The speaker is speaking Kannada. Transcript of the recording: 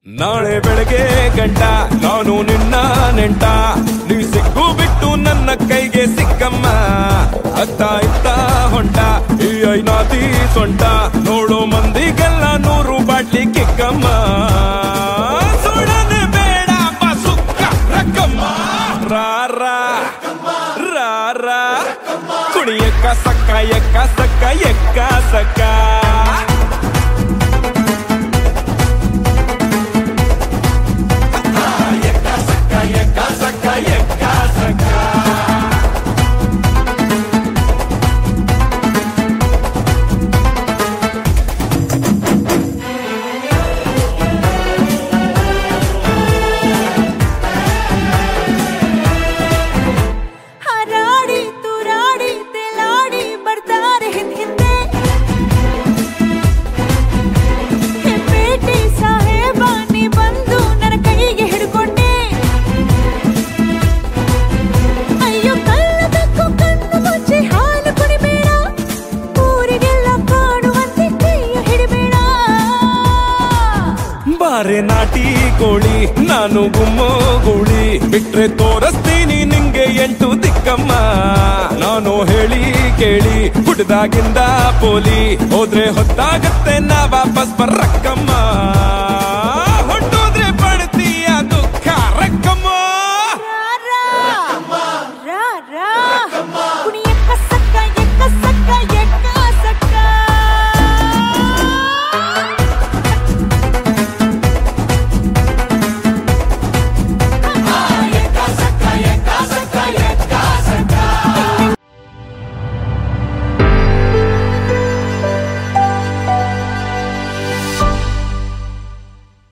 ನಾಳೆ ಬೆಳಗ್ಗೆ ಗಂಟ ನಾನು ನಿನ್ನ ನೆಂಟ ನೀ ಸಿಕ್ಕು ಬಿಟ್ಟು ನನ್ನ ಕೈಗೆ ಸಿಕ್ಕಮ್ಮ ಅತ್ತ ಇತ್ತ ಹೊಂಟ ಈ ಐನಾದಿ ಸೊಂಟ ನೋಡೋ ಮಂದಿಗೆಲ್ಲ 100 ಬಾಟ್ಲಿ ಕಿಕ್ಕಮ್ಮ ಸುಡನೆ ಬೇಡ ಸುಕ್ಕ ರಕ್ಕಮ್ಮ ರಾರಾ ರಾರಾ ಕುಣಿ ಎಕ್ಕ ಸಕ್ಕ ಎಕ್ಕ ಸಕ್ಕ ಎಕ್ಕ ಸಕ್ಕ ಬಾರೆ ನಾಟಿ ಕೋಳಿ ನಾನು ಗುಮ್ಮೋ ಗೂಳಿ ಬಿಟ್ರೆ ತೋರಿಸ್ತೀನಿ ನಿಂಗೆ 8 ದಿಕ್ಕಮ್ಮ ನಾನು ಹೇಳಿ ಕೇಳಿ ಹುಟ್ಟದಾಗಿಂದ ಪೋಲಿ ಹೋದ್ರೆ ಹೊತ್ತಾಗತ್ತೆ ನಾ ವಾಪಸ್ ಬರಕ್ಕಮ್ಮ